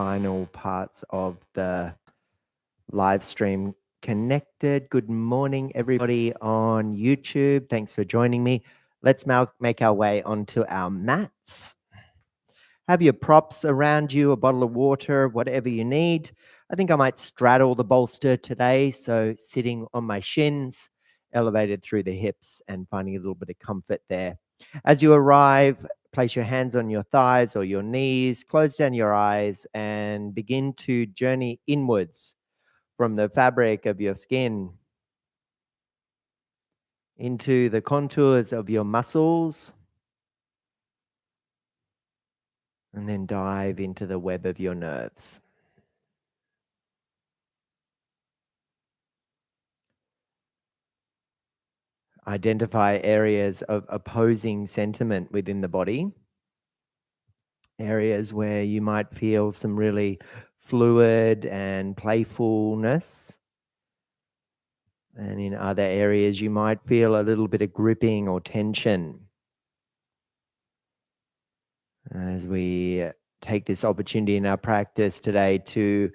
final parts of the live stream connected. Good morning, everybody on YouTube. Thanks for joining me. Let's now make our way onto our mats. Have your props around you, a bottle of water, whatever you need. I think I might straddle the bolster today, so sitting on my shins, elevated through the hips and finding a little bit of comfort there. As you arrive, place your hands on your thighs or your knees, close down your eyes and begin to journey inwards from the fabric of your skin into the contours of your muscles, and then dive into the web of your nerves. Identify areas of opposing sentiment within the body, areas where you might feel some really fluid and playfulness. And in other areas, you might feel a little bit of gripping or tension. As we take this opportunity in our practice today to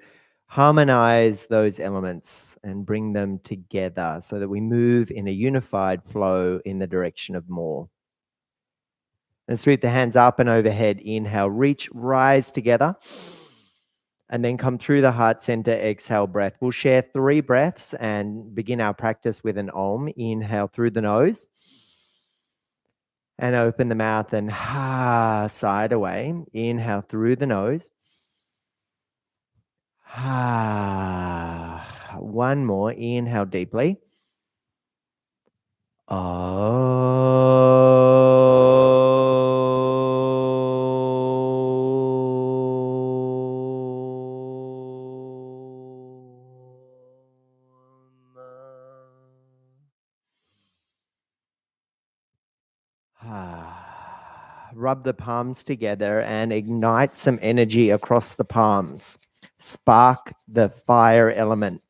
harmonize those elements and bring them together so that we move in a unified flow in the direction of more. And sweep the hands up and overhead. Inhale, reach, rise together. And then come through the heart center, exhale, breath. We'll share 3 breaths and begin our practice with an Om. Inhale through the nose. And open the mouth and side away. Inhale through the nose. One more. Inhale deeply. Rub the palms together and ignite some energy across the palms. Spark the fire element.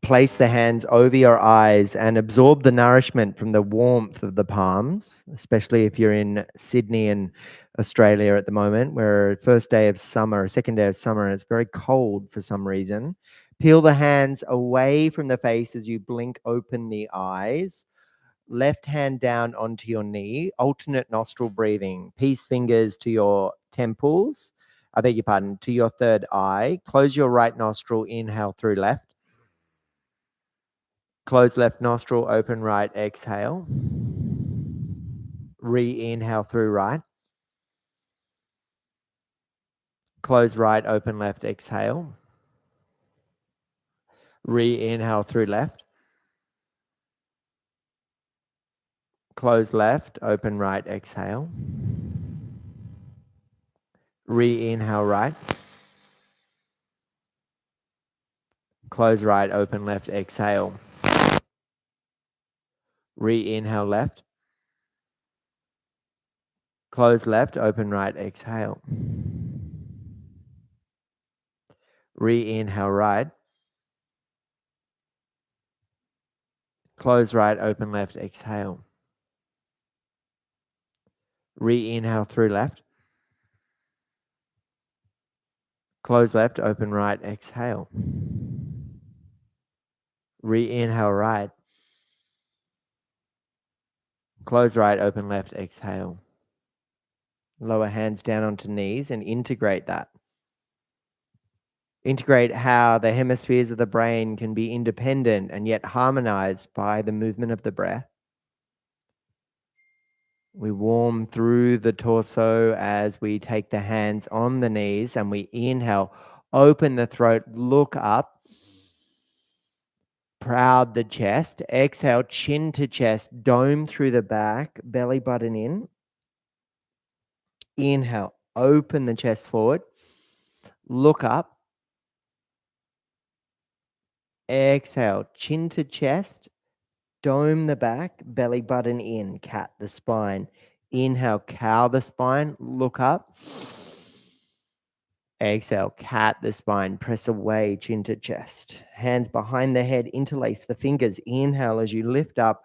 Place the hands over your eyes and absorb the nourishment from the warmth of the palms, especially if you're in Sydney and Australia at the moment, where first day of summer, second day of summer, and it's very cold for some reason. Peel the hands away from the face as you blink open the eyes. Left hand down onto your knee, alternate nostril breathing, peace fingers to your temples, to your third eye. Close your right nostril, inhale through left. Close left nostril, open right, exhale. Re-inhale through right. Close right, open left, exhale. Re-inhale through left. Close left, open right, exhale. Re-inhale right. Close right, open left, exhale. Re-inhale left. Close left, open right, exhale. Re-inhale right. Close right, open left, exhale. Re-inhale through left. Close left, open right, exhale. Re-inhale right. Close right, open left, exhale. Lower hands down onto knees and integrate that. Integrate how the hemispheres of the brain can be independent and yet harmonized by the movement of the breath. We warm through the torso as we take the hands on the knees and we inhale, open the throat, look up. Proud the chest. Exhale, chin to chest, dome through the back, belly button in. Inhale, open the chest forward. Look up. Exhale, chin to chest, dome the back, belly button in, cat the spine. Inhale, cow the spine, look up. Exhale, cat the spine, press away, chin to chest. Hands behind the head, interlace the fingers. Inhale as you lift up,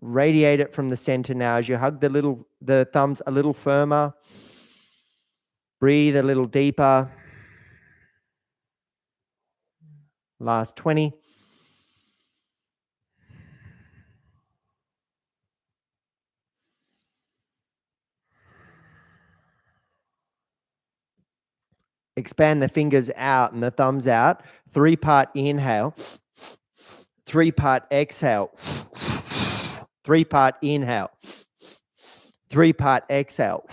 Radiate it from the center now as you hug the thumbs a little firmer. Breathe a little deeper. Last 20. Expand the fingers out and the thumbs out. 3-part inhale. 3-part exhale. 3-part inhale. 3-part exhale.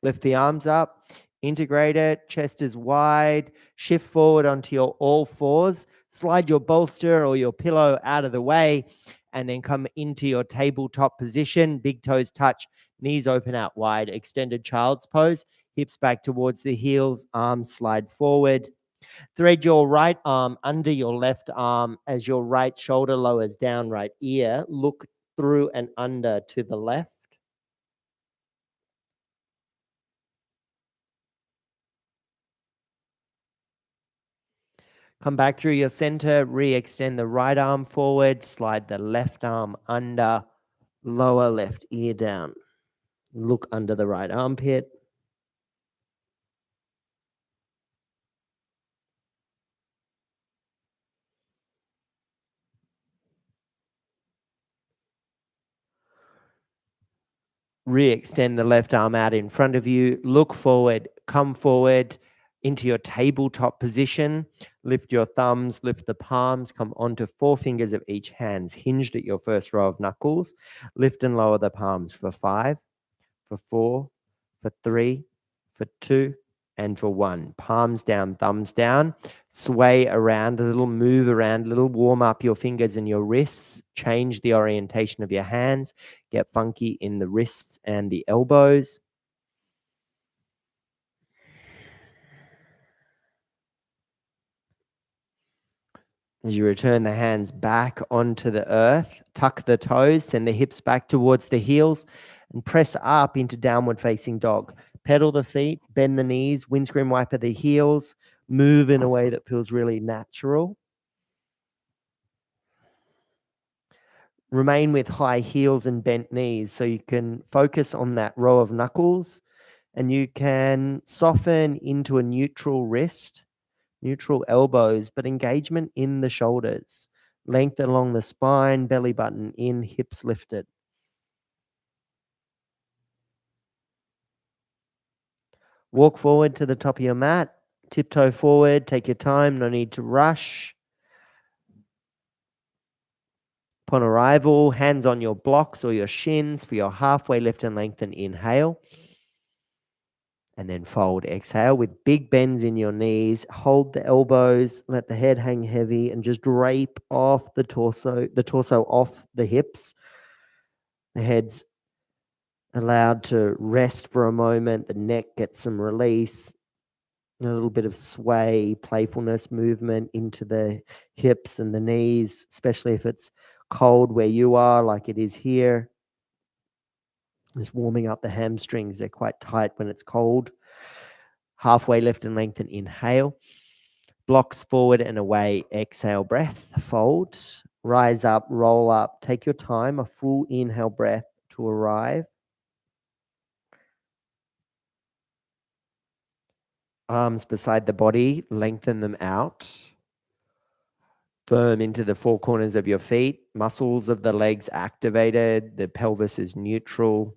Lift the arms up, integrate it, chest is wide, shift forward onto your all fours, slide your bolster or your pillow out of the way, and then come into your tabletop position. Big toes touch, knees open out wide, extended child's pose, hips back towards the heels, arms slide forward. Thread your right arm under your left arm as your right shoulder lowers down, right ear. Look through and under to the left. Come back through your center, re-extend the right arm forward, slide the left arm under, lower left ear down. Look under the right armpit. Re-extend the left arm out in front of you. Look forward, come forward into your tabletop position. Lift your thumbs, lift the palms, come onto 4 fingers of each hands, hinged at your first row of knuckles. Lift and lower the palms for 5, for 4, for 3, for 2, and for 1. Palms down, thumbs down. Sway around a little, move around a little, warm up your fingers and your wrists. Change the orientation of your hands. Get funky in the wrists and the elbows. As you return the hands back onto the earth, tuck the toes, send the hips back towards the heels, and press up into downward facing dog. Pedal the feet, bend the knees, windscreen wiper the heels, move in a way that feels really natural. Remain with high heels and bent knees so you can focus on that row of knuckles, and you can soften into a neutral wrist, neutral elbows, but engagement in the shoulders. Length along the spine, belly button in, hips lifted. Walk forward to the top of your mat, tiptoe forward, take your time, no need to rush. Upon arrival, hands on your blocks or your shins for your halfway lift and lengthen. Inhale. And then fold, exhale with big bends in your knees. Hold the elbows, let the head hang heavy, and just drape off the torso off the hips. The head's allowed to rest for a moment. The neck gets some release. A little bit of sway, playfulness, movement into the hips and the knees, especially if it's cold where you are, like it is here. Just warming up the hamstrings. They're quite tight when it's cold. Halfway lift and lengthen. Inhale. Blocks forward and away. Exhale, breath. Fold. Rise up, roll up. Take your time. A full inhale breath to arrive. Arms beside the body. Lengthen them out. Firm into the 4 corners of your feet. Muscles of the legs activated. The pelvis is neutral.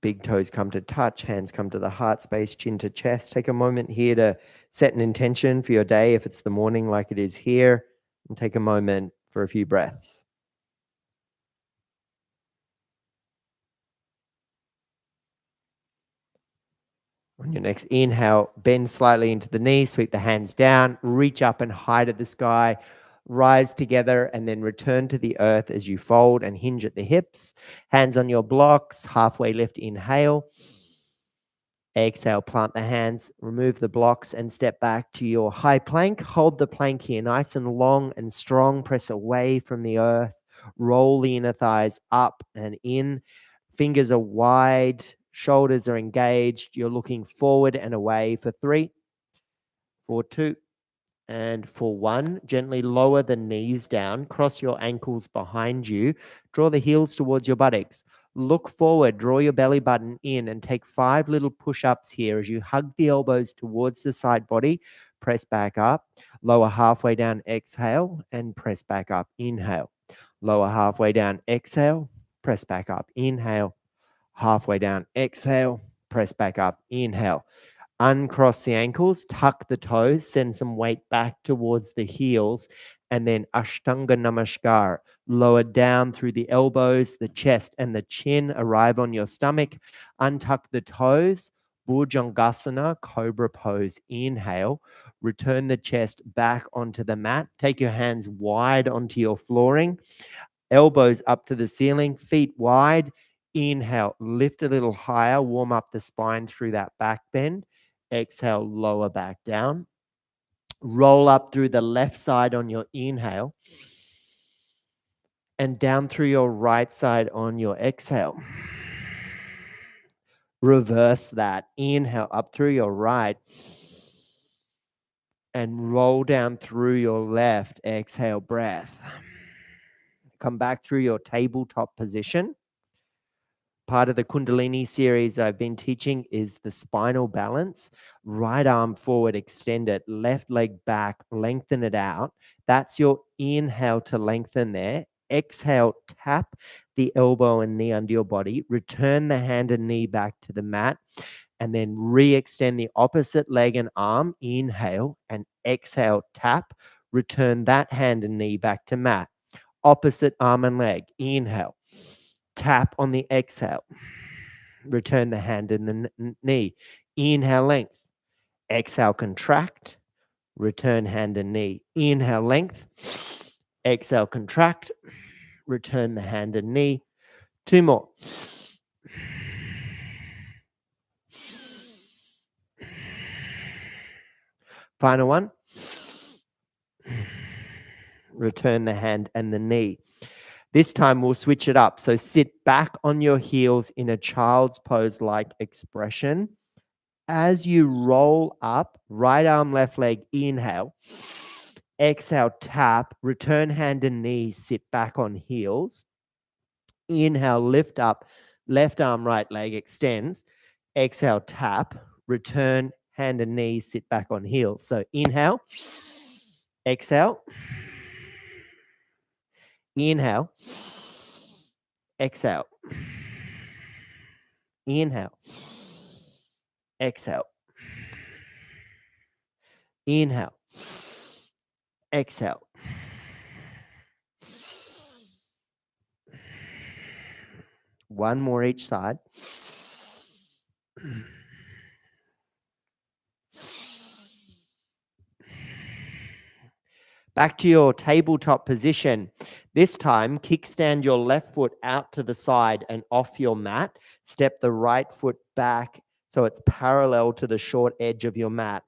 Big toes come to touch, hands come to the heart space, chin to chest. Take a moment here to set an intention for your day if it's the morning like it is here, and take a moment for a few breaths. On your next inhale, bend slightly into the knees, sweep the hands down, reach up and hide at the sky, rise together, and then return to the earth as you fold and hinge at the hips. Hands on your blocks, halfway lift, inhale. Exhale, plant the hands, remove the blocks and step back to your high plank. Hold the plank here nice and long and strong. Press away from the earth. Roll the inner thighs up and in. Fingers are wide. Shoulders are engaged. You're looking forward and away for 3, for 2, and for 1. Gently lower the knees down. Cross your ankles behind you. Draw the heels towards your buttocks. Look forward, draw your belly button in, and take 5 little push-ups here as you hug the elbows towards the side body. Press back up. Lower halfway down, exhale, and press back up. Inhale. Lower halfway down, exhale. Press back up. Inhale. Halfway down, exhale. Press back up. Inhale. Uncross the ankles, tuck the toes, send some weight back towards the heels, and then Ashtanga Namaskar. Lower down through the elbows, the chest, and the chin. Arrive on your stomach. Untuck the toes. Bhujangasana, cobra pose. Inhale. Return the chest back onto the mat. Take your hands wide onto your flooring. Elbows up to the ceiling, feet wide. Inhale, lift a little higher, warm up the spine through that back bend. Exhale, lower back down. Roll up through the left side on your inhale and down through your right side on your exhale. Reverse that. Inhale up through your right and roll down through your left. Exhale, breath. Come back through your tabletop position. Part of the Kundalini series I've been teaching is the spinal balance. Right arm forward, extend it. Left leg back, lengthen it out. That's your inhale to lengthen there. Exhale, tap the elbow and knee under your body. Return the hand and knee back to the mat. And then re-extend the opposite leg and arm. Inhale and exhale, tap. Return that hand and knee back to mat. Opposite arm and leg. Inhale. Tap on the exhale. Return the hand and the knee. Inhale, length. Exhale, contract. Return hand and knee. Inhale, length. Exhale, contract. Return the hand and knee. 2 more. Final one. Return the hand and the knee. This time we'll switch it up. So sit back on your heels in a child's pose-like expression. As you roll up, right arm, left leg, inhale. Exhale, tap, return hand and knees, sit back on heels. Inhale, lift up, left arm, right leg extends. Exhale, tap, return hand and knees, sit back on heels. So inhale, exhale, inhale, exhale, inhale, exhale, inhale, exhale. One more each side. Back to your tabletop position. This time, kickstand your left foot out to the side and off your mat. Step the right foot back so it's parallel to the short edge of your mat.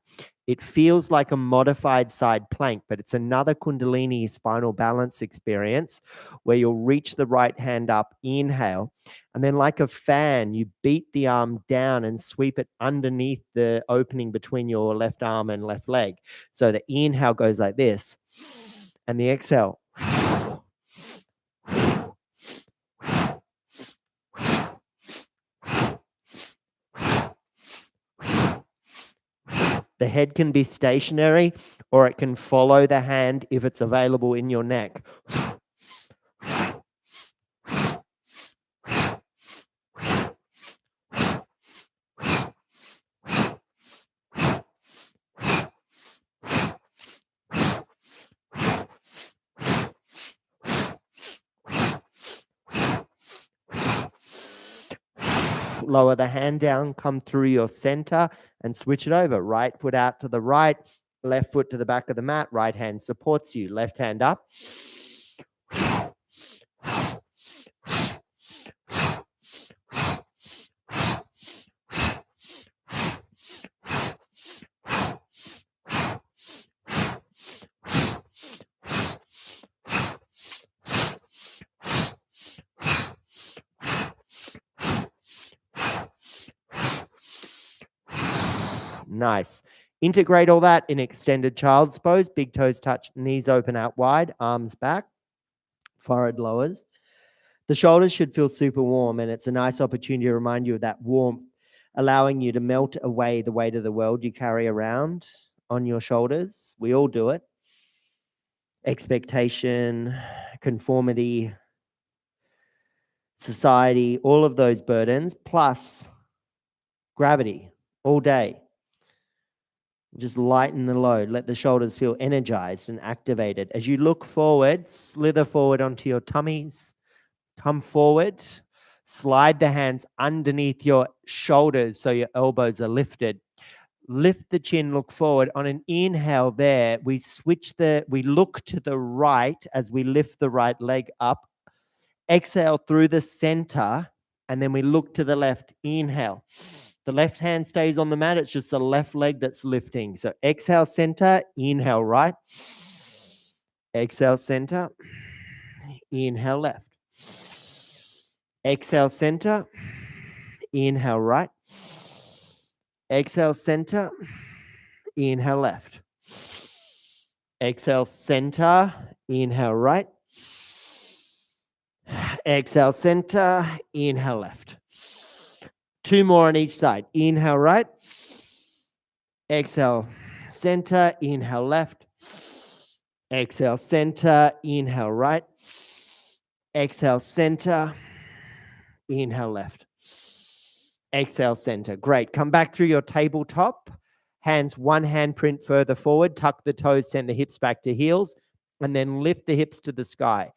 It feels like a modified side plank, but it's another Kundalini spinal balance experience where you'll reach the right hand up, inhale, and then like a fan, you beat the arm down and sweep it underneath the opening between your left arm and left leg. So the inhale goes like this, and the exhale. The head can be stationary or it can follow the hand if it's available in your neck. Lower the hand down, come through your center and switch it over. Right foot out to the right, left foot to the back of the mat, right hand supports you, left hand up. Nice. Integrate all that in extended child's pose. Big toes touch, knees open out wide, arms back, forehead lowers. The shoulders should feel super warm, and it's a nice opportunity to remind you of that warmth, allowing you to melt away the weight of the world you carry around on your shoulders. We all do it. Expectation, conformity, society, all of those burdens, plus gravity all day. Just lighten the load. Let the shoulders feel energized and activated. As you look forward, slither forward onto your tummies. Come forward. Slide the hands underneath your shoulders so your elbows are lifted. Lift the chin, look forward. On an inhale there, we look to the right as we lift the right leg up. Exhale through the center, and then we look to the left. Inhale. The left hand stays on the mat. It's just the left leg that's lifting. So exhale, center, inhale, right. Exhale, center, inhale, left. Exhale, center, inhale, right. Exhale, center, inhale, left. Exhale, center, inhale, right. Exhale, center, inhale, left. 2 more on each side. Inhale, right. Exhale, center, inhale, left. Exhale, center, inhale, right. Exhale, center, inhale, left. Exhale, center. Great. Come back through your tabletop. Hands one handprint further forward. Tuck the toes, send the hips back to heels, and then lift the hips to the sky.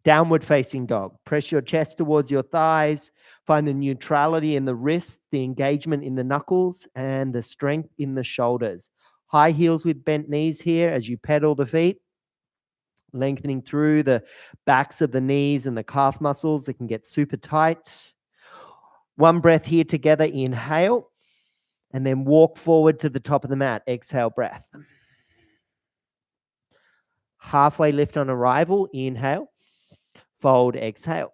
Downward facing dog. Press your chest towards your thighs. Find the neutrality in the wrists, the engagement in the knuckles, and the strength in the shoulders. High heels with bent knees here as you pedal the feet. Lengthening through the backs of the knees and the calf muscles. They can get super tight. One breath here together. Inhale. And then walk forward to the top of the mat. Exhale, breath. Halfway lift on arrival. Inhale. Fold, exhale.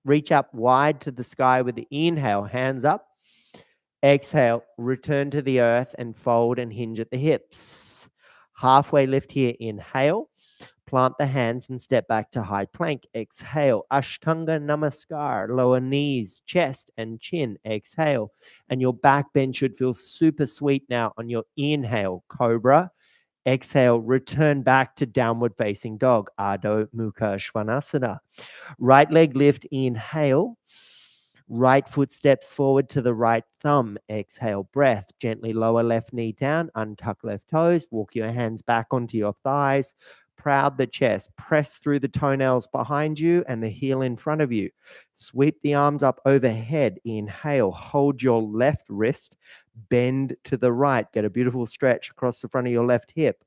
Reach up wide to the sky with the inhale, hands up. Exhale, return to the earth and fold and hinge at the hips. Halfway lift here, inhale. Plant the hands and step back to high plank. Exhale, Ashtanga Namaskar. Lower knees, chest and chin. Exhale. And your back bend should feel super sweet now on your inhale, Cobra. Exhale, return back to downward facing dog, Adho Mukha Svanasana. Right leg lift, inhale. Right foot steps forward to the right thumb. Exhale, breath. Gently lower left knee down, untuck left toes. Walk your hands back onto your thighs. Proud the chest. Press through the toenails behind you and the heel in front of you. Sweep the arms up overhead. Inhale, hold your left wrist. Bend to the right. Get a beautiful stretch across the front of your left hip.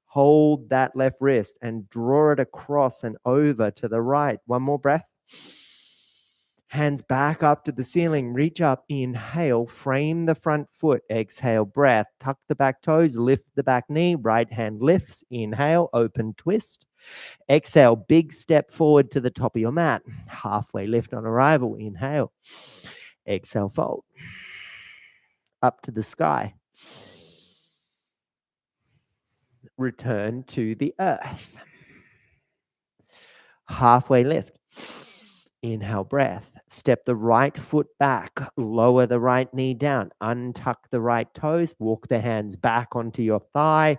Hold that left wrist and draw it across and over to the right. One more breath. Hands back up to the ceiling. Reach up. Inhale. Frame the front foot. Exhale. Breath. Tuck the back toes. Lift the back knee. Right hand lifts. Inhale. Open twist. Exhale. Big step forward to the top of your mat. Halfway lift on arrival. Inhale. Exhale. Fold. Up to the sky. Return to the earth. Halfway lift. Inhale, breath. Step the right foot back. Lower the right knee down. Untuck the right toes. Walk the hands back onto your thigh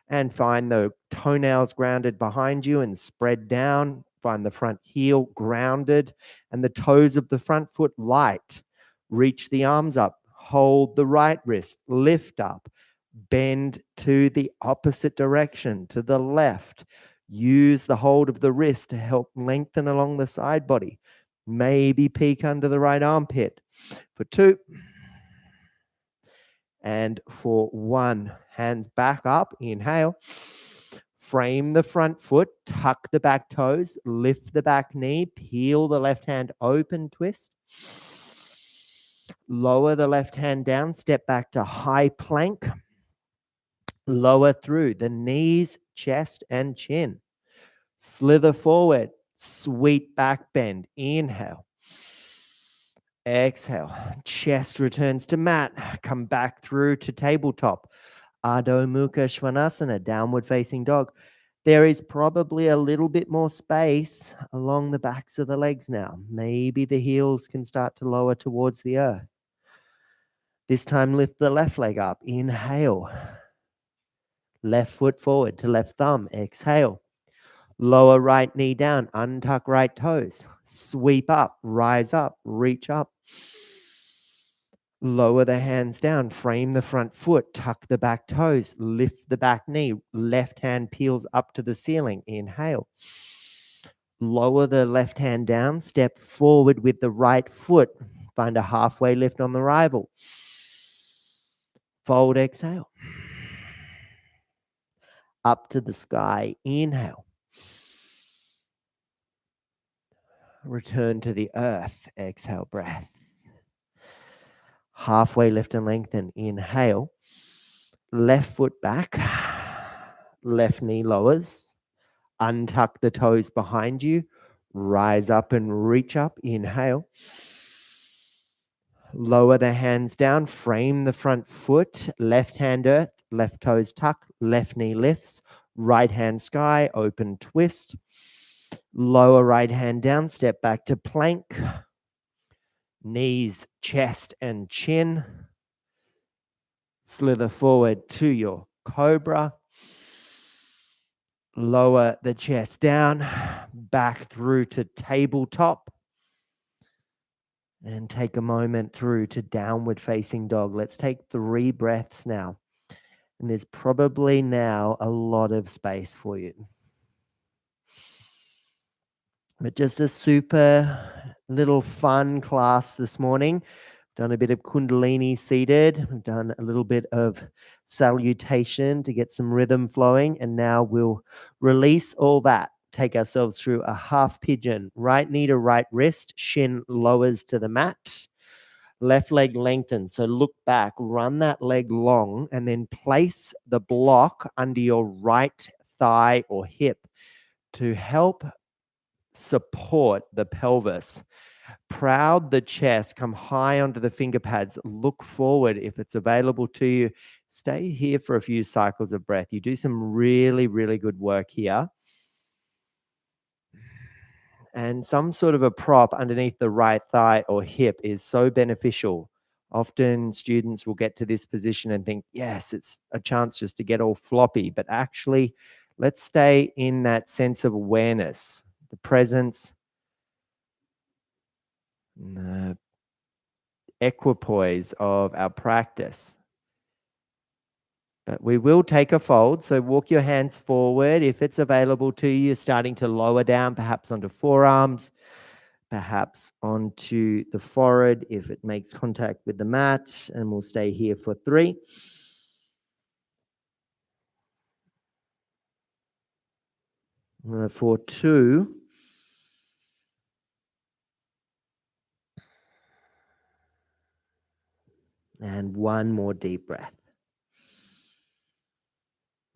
and find the toenails grounded behind you and spread down. Find the front heel grounded and the toes of the front foot light. Reach the arms up. Hold the right wrist. Lift up. Bend to the opposite direction, to the left. Use the hold of the wrist to help lengthen along the side body. Maybe peek under the right armpit. For 2. And for 1, hands back up, inhale. Frame the front foot, tuck the back toes, lift the back knee, peel the left hand open, twist. Lower the left hand down, step back to high plank. Lower through the knees, chest, and chin. Slither forward, sweet back bend. Inhale. Exhale. Chest returns to mat. Come back through to tabletop. Adho Mukha Svanasana, downward facing dog. There is probably a little bit more space along the backs of the legs now. Maybe the heels can start to lower towards the earth. This time, lift the left leg up. Inhale. Left foot forward to left thumb. Exhale. Lower right knee down. Untuck right toes. Sweep up. Rise up. Reach up. Lower the hands down, frame the front foot, tuck the back toes, lift the back knee, left hand peels up to the ceiling. Inhale. Lower the left hand down, step forward with the right foot. Find a halfway lift on the rival. Fold, exhale. Up to the sky, inhale. Return to the earth, exhale, breath. Halfway lift and lengthen, inhale. Left foot back, left knee lowers, untuck the toes behind you, rise up and reach up, inhale. Lower the hands down, frame the front foot, left hand earth, left toes tuck, left knee lifts, right hand sky, open twist. Lower right hand down, step back to plank. Knees, chest and chin. Slither forward to your cobra. Lower the chest down, back through to tabletop. And take a moment through to downward facing dog. Let's take 3 breaths now. And there's probably now a lot of space for you. But just a super little fun class this morning. Done a bit of Kundalini seated. We've done a little bit of salutation to get some rhythm flowing. And now we'll release all that. Take ourselves through a half pigeon. Right knee to right wrist. Shin lowers to the mat. Left leg lengthens. So look back. Run that leg long. And then place the block under your right thigh or hip to help support the pelvis. Proud the chest, come high onto the finger pads, look forward if it's available to you. Stay here for a few cycles of breath. You do some really, really good work here. And some sort of a prop underneath the right thigh or hip is so beneficial. Often students will get to this position and think, yes, it's a chance just to get all floppy. But actually, let's stay in that sense of awareness, the presence, the equipoise of our practice. But we will take a fold. So walk your hands forward. If it's available to you, starting to lower down, perhaps onto forearms, perhaps onto the forehead if it makes contact with the mat. And we'll stay here for 3. For 2. And 1 more deep breath.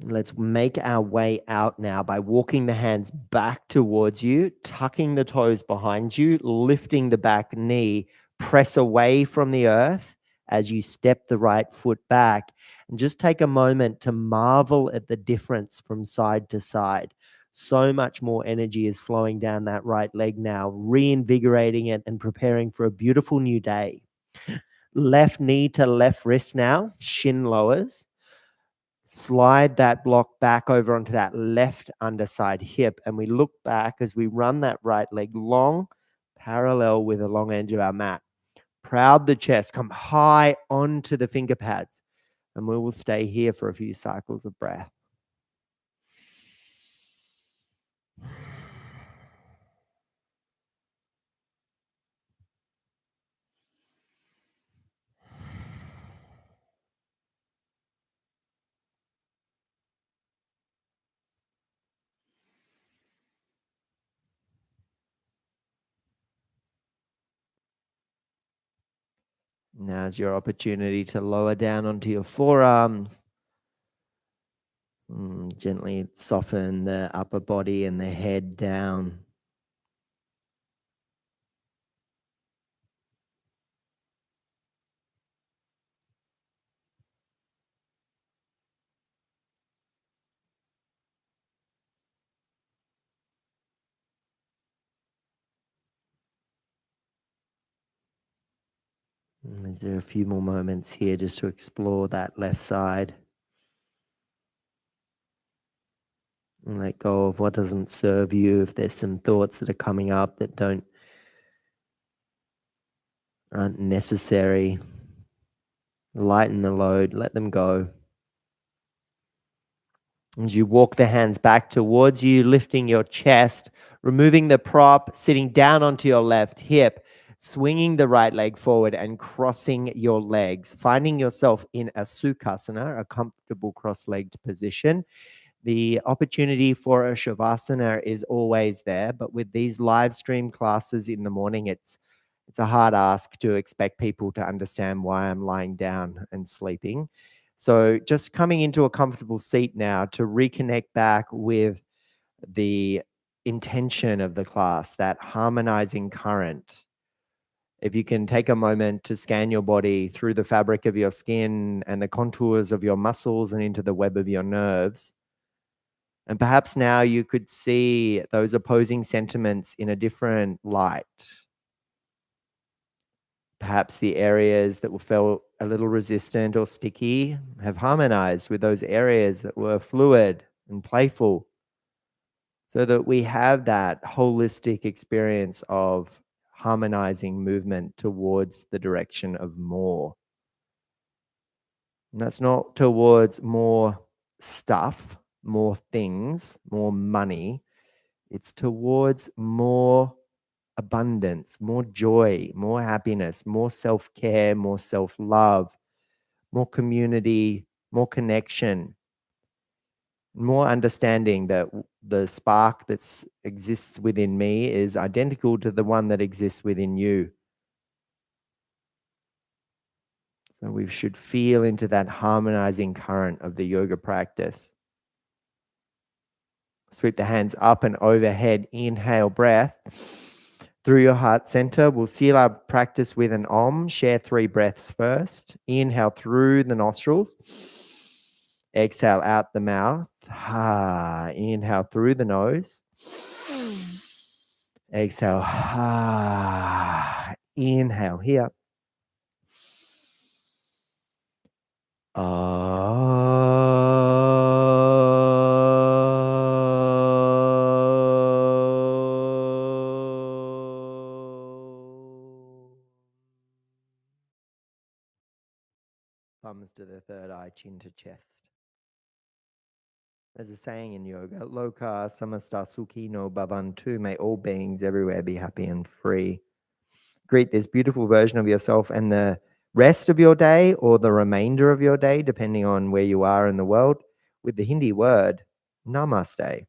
Let's make our way out now by walking the hands back towards you, tucking the toes behind you, lifting the back knee, press away from the earth as you step the right foot back. And just take a moment to marvel at the difference from side to side. So much more energy is flowing down that right leg now, reinvigorating it and preparing for a beautiful new day. Left knee to left wrist now, shin lowers. Slide that block back over onto that left underside hip. And we look back as we run that right leg long, parallel with the long edge of our mat. Proud the chest, come high onto the finger pads. And we will stay here for a few cycles of breath. Now's your opportunity to lower down onto your forearms. Gently soften the upper body and the head down. Is there a few more moments here just to explore that left side? And let go of what doesn't serve you. If there's some thoughts that are coming up that aren't necessary, lighten the load, let them go. As you walk the hands back towards you, lifting your chest, removing the prop, sitting down onto your left hip, swinging the right leg forward and crossing your legs, finding yourself in a Sukhasana, a comfortable cross-legged position. The opportunity for a Shavasana is always there, but with these live stream classes in the morning, it's a hard ask to expect people to understand why I'm lying down and sleeping. So just coming into a comfortable seat now to reconnect back with the intention of the class, that harmonizing current. If you can take a moment to scan your body through the fabric of your skin and the contours of your muscles and into the web of your nerves. And perhaps now you could see those opposing sentiments in a different light. Perhaps the areas that felt a little resistant or sticky have harmonized with those areas that were fluid and playful, so that we have that holistic experience of harmonizing movement towards the direction of more. And that's not towards more stuff, more things, more money. It's towards more abundance, more joy, more happiness, more self-care, more self-love, more community, more connection, more understanding that the spark that exists within me is identical to the one that exists within you. So we should feel into that harmonizing current of the yoga practice. Sweep the hands up and overhead. Inhale, breath through your heart center. We'll seal our practice with an Om. Share 3 breaths first. Inhale through the nostrils. Exhale out the mouth. Inhale through the nose. Exhale. Inhale here. Thumbs to the third eye, chin to chest. There's a saying in yoga, Loka samasta sukhino bhavantu, may all beings everywhere be happy and free. Greet this beautiful version of yourself and the rest of your day, or the remainder of your day, depending on where you are in the world, with the Hindi word, namaste.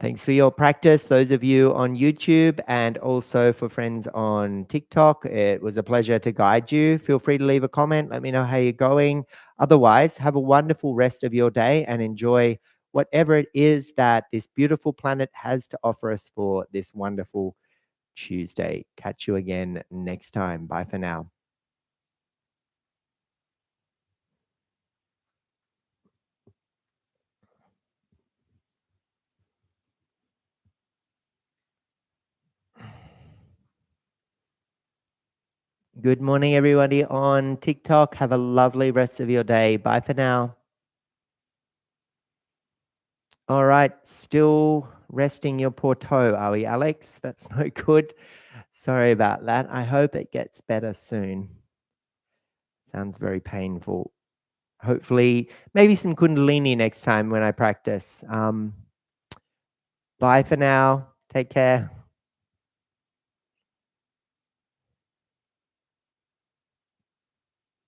Thanks for your practice, those of you on YouTube, and also for friends on TikTok. It was a pleasure to guide you. Feel free to leave a comment. Let me know how you're going. Otherwise, have a wonderful rest of your day and enjoy whatever it is that this beautiful planet has to offer us for this wonderful Tuesday. Catch you again next time. Bye for now. Good morning, everybody on TikTok. Have a lovely rest of your day. Bye for now. All right, still resting your poor toe, are we, Alex? That's no good. Sorry about that. I hope it gets better soon. Sounds very painful. Hopefully, maybe some Kundalini next time when I practice. Bye for now. Take care.